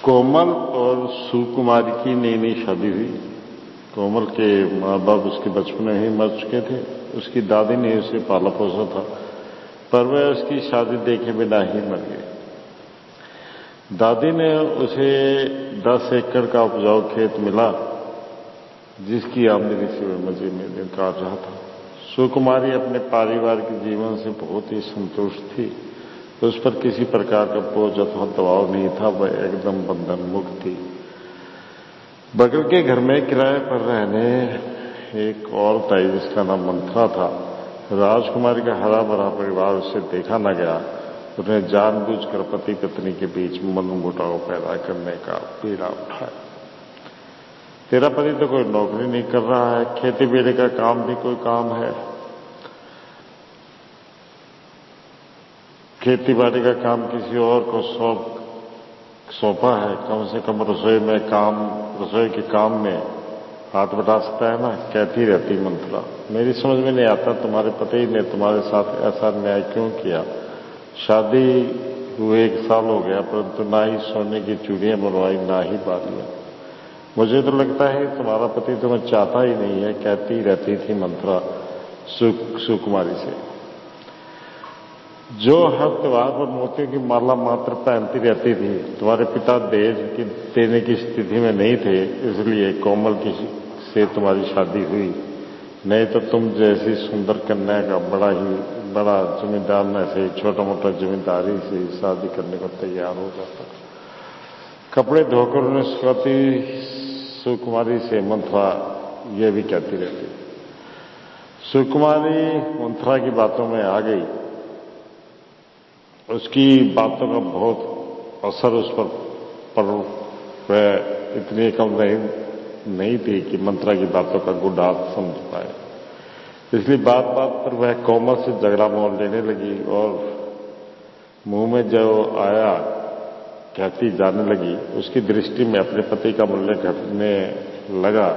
कोमल और सुकुमारी की नई नई शादी हुई। कोमल के माँ बाप उसके बचपन में ही मर चुके थे। उसकी दादी ने उसे पाला पोसा था, पर वह उसकी शादी देखे बिना ही मर गई। दादी ने उसे 10 एकड़ का उपजाऊ खेत मिला, जिसकी आमदनी से वह मजे में दिन काट रहा था। सुकुमारी अपने पारिवारिक जीवन से बहुत ही संतुष्ट थी। उस पर किसी प्रकार का बोझ अथवा दबाव नहीं था। वह एकदम बंधन मुक्त थी। बगल के घर में किराए पर रहने एक औरत आई, जिसका नाम मंथरा था। राजकुमारी का हरा भरा परिवार उसे देखा न गया। उसने जानबूझकर पति पत्नी के बीच मनमुटाव पैदा करने का बीड़ा उठाया। तेरा पति तो कोई नौकरी नहीं कर रहा है, खेती बेड़े का काम भी कोई काम है, खेती बाड़ी का काम किसी और को सौंपा है, कम से कम रसोई के काम में हाथ बटा सकता है ना, कहती रहती मंथरा। मेरी समझ में नहीं आता तुम्हारे पति ने तुम्हारे साथ ऐसा न्याय क्यों किया। शादी हुए 1 साल हो गया, परंतु ना ही सोने की चूड़ियां बनवाई, ना ही बालियां। मुझे तो लगता है तुम्हारा पति तुम्हें चाहता ही नहीं है, कहती रहती थी मंथरा सुकुमारी से, जो हर त्योहार पर मोतियों की माला मात्र पहनती रहती थी। तुम्हारे पिता दहेज देने की स्थिति में नहीं थे, इसलिए कोमल से तुम्हारी शादी हुई। नहीं तो तुम जैसी सुंदर कन्या का बड़ा जमींदार न से छोटा मोटा जमींदारी से शादी करने को तैयार हो जाता। कपड़े धोकर उन्हें सुखाती सुकुमारी से मंथरा यह भी कहती रहती। सुकुमारी मंथरा की बातों में आ गई। उसकी बातों का बहुत असर उस पर वह इतनी कम नहीं थी कि मंथरा की बातों का गुडार्थ समझ पाए। इसलिए बात बात पर वह कोमल से झगड़ा मोल लेने लगी और मुंह में जो आया कहती जाने लगी। उसकी दृष्टि में अपने पति का मूल्य घटने लगा।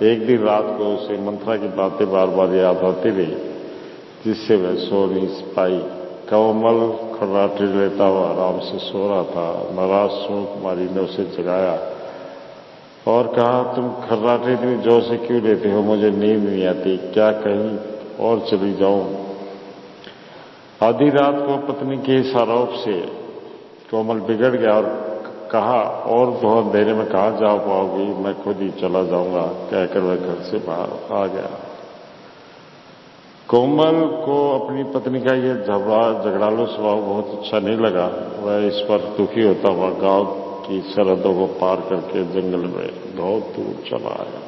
एक दिन रात को उसे मंथरा की बातें बार बार याद आती रही, जिससे वह सो नहीं पाई। कोमल खर्राटे लेता हुआ आराम से सो रहा था। नाराज सुकुमारी ने उसे जगाया और कहा, तुम खर्राटे इतनी जोर से क्यों लेते हो, मुझे नींद नहीं आती, क्या कहीं और चली जाऊं। आधी रात को पत्नी के इस आरोप से कोमल बिगड़ गया और कहा, और बहुत अंधेरे में कहां जा पाओगी, मैं खुद ही चला जाऊंगा, कहकर वह घर से बाहर आ गया। कोमल को अपनी पत्नी का यह झगड़ालू स्वभाव बहुत अच्छा नहीं लगा। वह इस पर दुखी होता हुआ गांव की सरहदों को पार करके जंगल में बहुत दूर चला आया।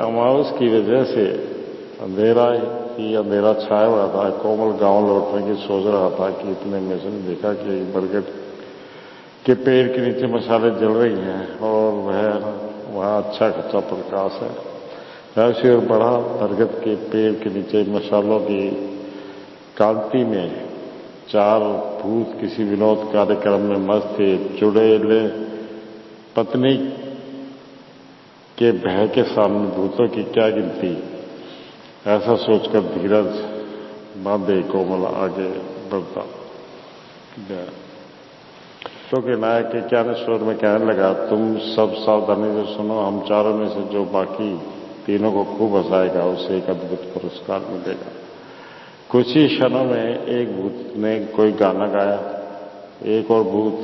अमावस की वजह से अंधेरा छाया हुआ था। कोमल गांव लौटने की सोच रहा था कि इतने में उसने देखा कि बरगद के पेड़ के नीचे मशालें जल रही हैं और वहां अच्छा खासा प्रकाश है। ऐसी और बढ़ा। बरगद के पेड़ के नीचे मशालों की कांति में 4 भूत किसी विनोद कार्यक्रम में मस्त थे। चुड़ैल पत्नी के भय के सामने भूतों की क्या गिनती। ऐसा सोचकर धीरज बांधे कोमल आगे बढ़ता गया। तो के नायक के क्या स्वर में कहने लगा, तुम सब सावधानी से सुनो। हम चारों में से जो बाकी तीनों को खूब हंसाएगा, उसे एक अद्भुत पुरस्कार मिलेगा। कुछ ही क्षणों में एक भूत ने कोई गाना गाया। एक और भूत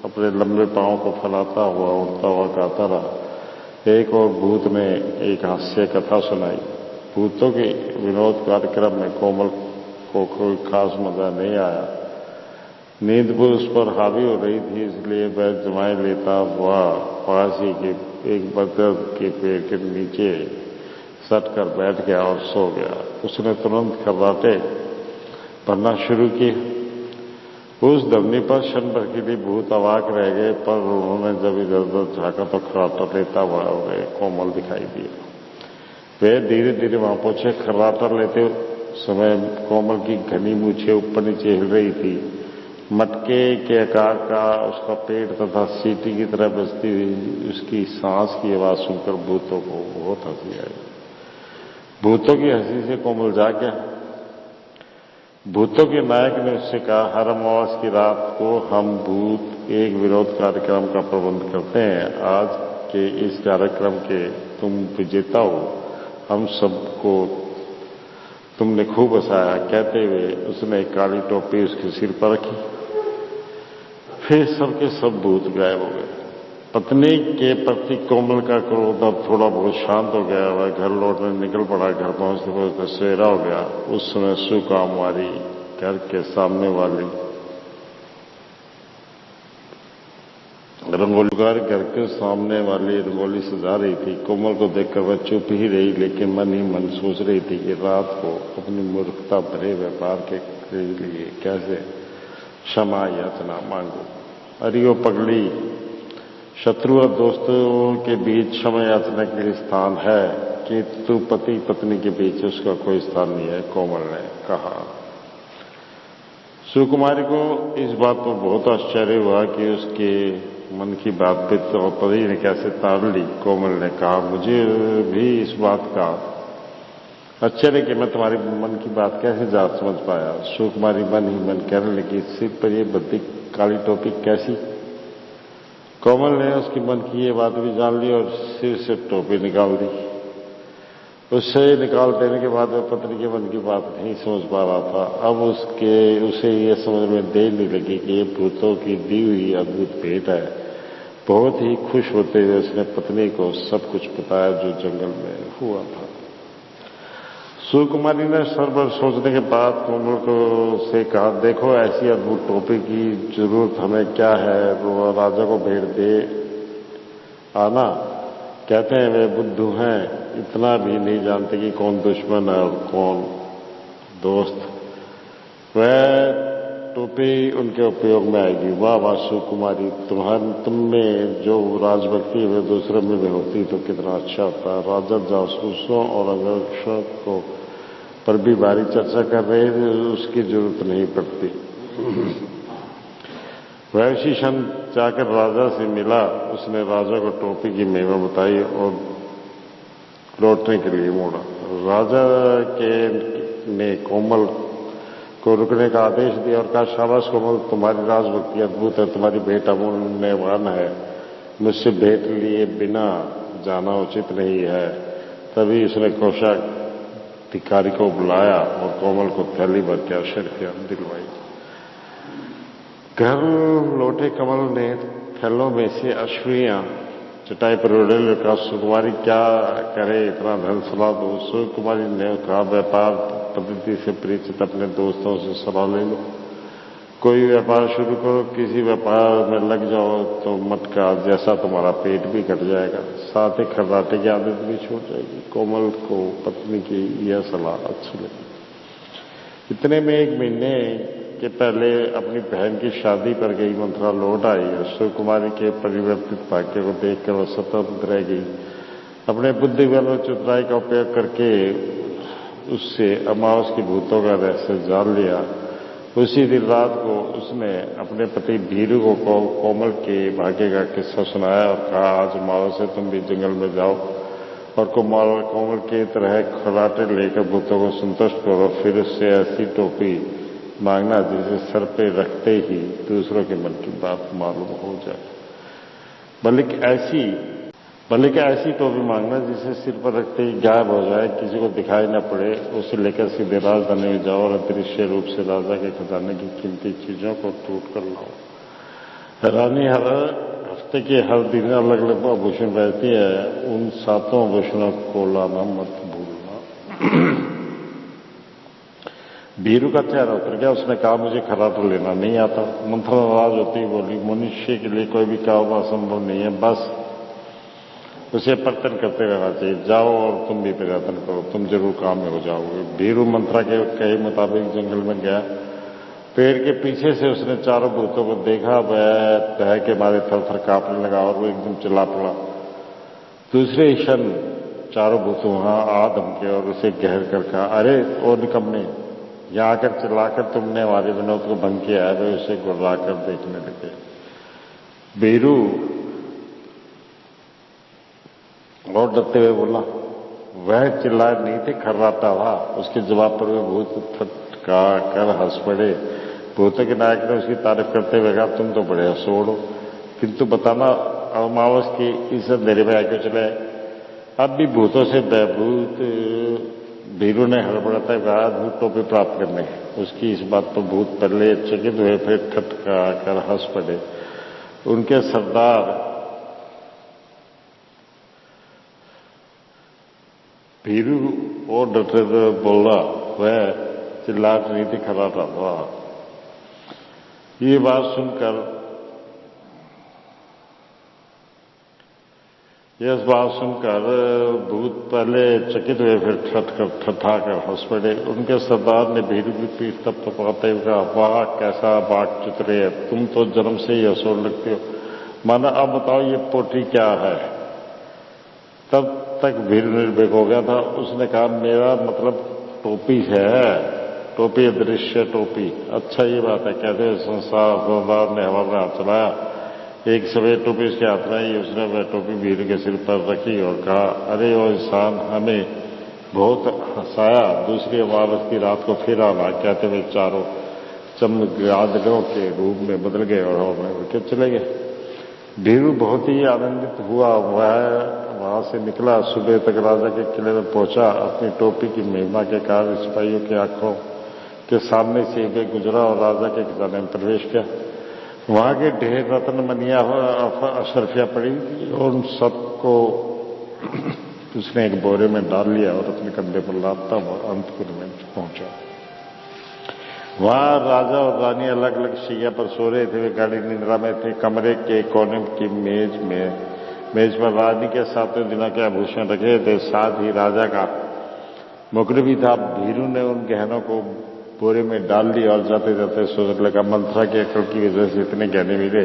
अपने लंबे पांव को फैलाता हुआ उड़ता हुआ गाता रहा। एक और भूत ने एक हास्य कथा सुनाई। भूतों के विनोद कार्यक्रम में कोमल को कोई खास मजा नहीं आया। नींद भी उस पर हावी हो रही थी, इसलिए वह जमाए लेता हुआ पास ही के एक बरगद के पेड़ के नीचे सटकर बैठ गया और सो गया। उसने तुरंत खर्राटे भरना शुरू किए। उस धमनी पर क्षण भर के लिए भूत अवाक रह गए, पर उन्होंने जब इधर उधर झांका तो खर्राटा लेता हुआ उन्हें कोमल दिखाई दिया। वे धीरे धीरे वहां पहुंचे। खर्राटा लेते समय कोमल की घनी मूछें ऊपर नीचे हिल रही थी। मटके के आकार का उसका पेट तथा सीटी की तरह बजती हुई उसकी सांस की आवाज सुनकर भूतों को बहुत हंसी आई। भूतों की हंसी से कोमल जाग गया। भूतों के नायक ने उससे कहा, हर अमावस की रात को हम भूत एक विरोध कार्यक्रम का प्रबंध करते हैं। आज के इस कार्यक्रम के तुम विजेता हो, हम सबको तुमने खूब हंसाया, कहते हुए उसने काली टोपी उसके सिर पर रखी। फिर सबके सब भूत गायब हो गए। पत्नी के प्रति कोमल का क्रोध अब थोड़ा बहुत शांत हो गया। वह घर लौटने निकल पड़ा। घर पहुंचते पहुंचते सवेरा हो गया। उस समय सुकामवारी घर के सामने वाली घर के सामने वाली रंगोली सजा रही थी। कोमल को देखकर वह चुप ही रही, लेकिन मन ही मन सोच रही थी कि रात को अपनी मूर्खता भरे व्यापार के लिए कैसे क्षमा याचना मांगो। अरे वो पगली, शत्रु और दोस्तों के बीच क्षमा याचना के लिए स्थान है कि तू पति पत्नी के बीच उसका कोई स्थान नहीं है, कोमल ने कहा। सुकुमारी को इस बात पर बहुत आश्चर्य हुआ कि उसके मन की बात पे तो पति ने कैसे ताड़ ली। कोमल ने कहा, मुझे भी इस बात का आश्चर्य कि मैं तुम्हारे मन की बात कैसे जा समझ पाया। सुकुमारी मन ही मन कहने लगी, सिर पर ये बद्दी काली टोपी कैसी। कोमल ने उसके मन की ये बात भी जान ली और सिर से टोपी निकाल दी। उससे निकाल देने के बाद वह पत्नी के मन की बात नहीं समझ पा रहा था। अब उसे ये समझ में देर नहीं लगी कि ये भूतों की दी हुई अद्भुत भेंट है। बहुत ही खुश होते हुए उसने पत्नी को सब कुछ बताया जो जंगल में हुआ था। सुकुमारी ने सर भर सोचने के बाद कोमल को से कहा, देखो ऐसी अद्भुत टोपी की जरूरत हमें क्या है, वो राजा को भेंट दे आना। कहते हैं वे बुद्धू हैं, इतना भी नहीं जानते कि कौन दुश्मन है और कौन दोस्त। वह टोपी उनके उपयोग में आएगी। वाह वाह सुकुमारी, तुम में जो राजभक्ति है दूसरे में भी होती तो कितना अच्छा होता। राजा जासूसों और अंगरक्षकों पर भी भारी चर्चा कर रहे थे, उसकी जरूरत नहीं पड़ती। वह उसी क्षण जाकर राजा से मिला। उसने राजा को टोपी की महिमा बताई और लौटने के लिए मोड़ा। राजा ने कोमल को रुकने का आदेश दिया और कहा, शाबाश कोमल, तुम्हारी राजभक्ति अद्भुत है, तुम्हारी भेंट अमूल्यवान है, मुझसे भेंट लिए बिना जाना उचित नहीं है। तभी उसने कोषाधिकारी को बुलाया और कोमल को थैली भर के आशीर्वाद दिलवाई। घर लौटे कमल ने थैलों में से अश्वियां चटाई पर रखा। सुकुमारी क्या करे, इतना धन सलाह दो। सुकुमारी ने कहा, व्यापार पद्धति से परिचित अपने दोस्तों से सलाह ले लो। कोई व्यापार शुरू करो, किसी व्यापार में लग जाओ तो मटका जैसा तुम्हारा पेट भी कट जाएगा, साथ ही खर्राटे की आदत भी छूट जाएगी। कोमल को पत्नी की यह सलाह अच्छी लगी। इतने में एक महीने के पहले अपनी बहन की शादी पर गई मंत्रा लौट आई। सुकुमारी के परिवर्तित भाग्य को देखकर वह स्वतंत्र रह गई। अपने बुद्धिबल और चतुराई का उपयोग करके उससे अमावस की भूतों का रहस्य जान लिया। उसी दिन रात को उसने अपने पति भीरू को कोमल के भाग्य का किस्सा सुनाया और कहा, आज अमावस से तुम भी जंगल में जाओ और कोमल की तरह खराटे लेकर भूतों को संतुष्ट करो। फिर उससे ऐसी टोपी मांगना जिसे सर पे रखते ही दूसरों के मन की बात मालूम हो जाए। बल्कि ऐसी टोपी मांगना जिसे सिर पर रखते ही गायब हो जाए, किसी को दिखाई न पड़े। उसे लेकर सीधे राजधानी में जाओ और अदृश्य रूप से राजा के खजाने की कीमती चीजों को टूट कर लाओ। रानी हर हफ्ते के हर दिन अलग अलग आभूषण रहती है, उन 7 आभूषणों को लाना मत भूलना। भीरू का चेहरा उतर गया। उसने कहा, मुझे खर्राटा लेना नहीं आता। मंथरा नाराज होती बोली, मनुष्य के लिए कोई भी काम असंभव नहीं है, बस उसे पर्यटन करते रहना चाहिए। जाओ और तुम भी पर्यटन करो, तुम जरूर काम में हो जाओगे। भीरू मंत्रा के कहे मुताबिक जंगल में गया। पेड़ के पीछे से उसने चारों भूतों को देखा। वह तह के मारे थर-थर कांपने लगा और वो एकदम चिल्ला पड़ा। दूसरे क्षण चारों भूत वहां आ धमके और उसे घेर कर कहा, अरे ओ निकम्मे, यहाँ आकर चिल्लाकर तुमने हमारे विनोद को भंग किया है। वे उसे गुर्राकर देखने लगे। भीरू और डरते हुए बोला, वह चिल्लाए नहीं थे, खर्राटा था। उसके जवाब पर वे भूत फटका कर हंस पड़े। भूतों के नायक ने उसकी तारीफ करते हुए कहा, तुम तो बड़े असोड़ हो, किंतु बताना अमावस की इस अंधेरे में आके चले। अब भी भूतों से भयभूत भीरू ने हड़बड़ाते कहा, भूत टोपी प्राप्त करने। उसकी इस बात पर भूत पहले चकित हुए, फिर ठटका कर हंस पड़े। उनके सरदार भीरू और डटे बोला, वह चिल्लाकर नीति खड़ा था। ये बात सुनकर भूत पहले चकित हुए, फिर ठठाकर हंस पड़े। उनके सरदार ने भीरू की पीठ थपथपाते हुए कहा, वाह कैसा बाग चुतरे है, तुम तो जन्म से ही असोड़ लगते हो। माना अब बताओ ये पोटी क्या है। तब तक भीरू निर्भीक हो गया था। उसने कहा, मेरा मतलब टोपी है, टोपी अदृश्य टोपी। अच्छा ये बात है, कहते हुए सरदार ने हवा में हाथ चलाया। एक सफेद टोपी उसके हाथ में आई। उसने वह टोपी भीरू के सिर पर रखी और कहा, अरे वो इंसान हमें बहुत हंसाया, दूसरी अमावस की रात को फिर आना। कहते हुए चारों चमगादड़ों के रूप में बदल गए और हवा में उड़ के चले गए। भीरू बहुत ही आनंदित हुआ। वह वहां से निकला, सुबह तक राजा के किले में पहुंचा। अपनी टोपी की महिमा के कारण सिपाहियों की आंखों के सामने से वे गुजरा और राजा के खजाने में प्रवेश किया। वहां के ढेर रत्न मनिया अशरफियां पड़ी थी और उन सबको उसने एक बोरे में डाल लिया और अपने कंधे पर लादता हुआ अंतपुर में पहुंचा। वहां राजा और रानी अलग अलग शैया पर सो रहे थे। वे गाढ़ी निद्रा में थे। कमरे के कोने की मेज पर रानी के 7वें दिनों के आभूषण रखे थे, साथ ही राजा का मुकुट भी था। भीरू ने उन गहनों को बोरे में डाल लिया और जाते जाते सोचने लगा, मंत्रा की अकल की वजह से इतने गहने मिले।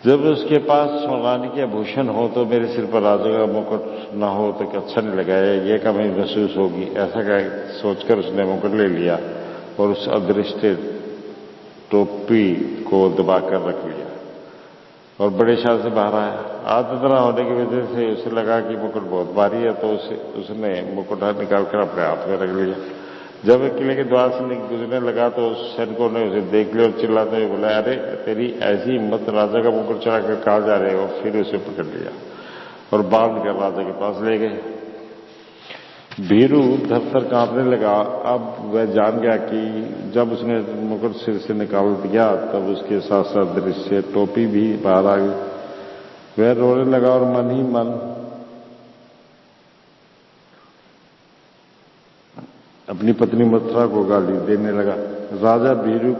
जब उसके पास रानी के आभूषण हो तो मेरे सिर पर राजा का मुकुट न हो तो अच्छा नहीं लगा, ये कमी महसूस होगी। ऐसा सोचकर उसने मुकुट ले लिया और उस अदृश्य टोपी को दबाकर रख लिया और बड़े शान से बाहर आया। आदत न होने की वजह से उसे लगा कि मुकुट बहुत भारी है, तो उसने मुकुट निकालकर अपने हाथ में रख लिया। जब वह किले के द्वार से गुजरने लगा तो सैनिकों ने उसे देख लिया और चिल्लाते हुए बोला, अरे तेरी ऐसी हिम्मत, राजा का मुकुट चढ़ाकर कहाँ जा रहे हो। फिर उसे पकड़ लिया और बांध कर राजा के पास ले गए। भीरू थर-थर कांपने लगा। अब वह जान गया कि जब उसने मुकुट सिर से निकाल दिया तब उसके साथ साथ दृश्य टोपी भी बाहर आ गई। वह रोने लगा और मन ही मन अपनी पत्नी मथुरा को गाली देने लगा। राजा भीरू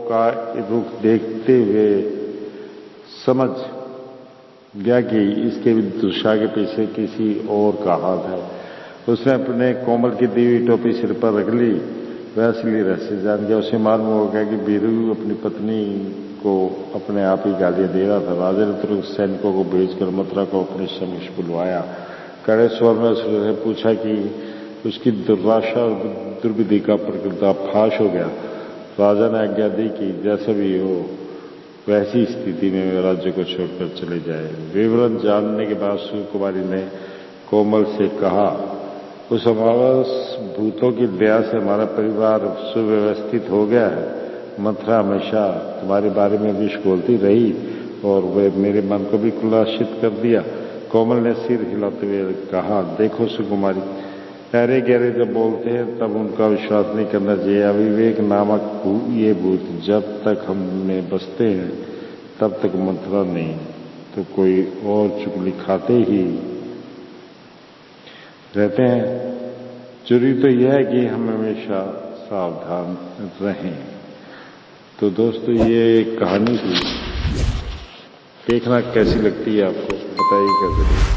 का रुख देखते हुए समझ गया कि इसके दुष्टा के पीछे किसी और का हाथ है। उसने अपने कोमल की दी हुई टोपी सिर पर रख ली। वह असली रहस्य जान गया। उसे मालूम हो गया कि भीरू अपनी पत्नी को अपने आप ही गालियां दे रहा था। राजा ने तुरंत सैनिकों को भेजकर मथुरा को अपने समक्ष बुलवाया। कड़े स्वर में उससे पूछा कि उसकी दुर्दशा और दुर्विधि का पर्दाफाश हो गया। राजा ने आज्ञा दी कि जैसा भी हो वैसी स्थिति में वे राज्य को छोड़कर चले जाए। विवरण जानने के बाद सुकुमारी ने कोमल से कहा, उस अमावस भूतों की दया से हमारा परिवार सुव्यवस्थित हो गया है। मथुरा हमेशा तुम्हारे बारे में विष बोलती रही और वे मेरे मन को भी कुलासित कर दिया। कोमल ने सिर हिलाते हुए कहा, देखो सुकुमारी, गहरे गहरे जब बोलते हैं तब उनका विश्वास नहीं करना चाहिए। अविवेक नामक ये भूत जब तक हम में बसते हैं तब तक मथुरा नहीं तो कोई और चुगली खाते ही रहते हैं। जरूरी तो यह है कि हम हमेशा सावधान रहें। तो दोस्तों ये एक कहानी थी, देखना कैसी लगती है आपको, बताइए कैसे।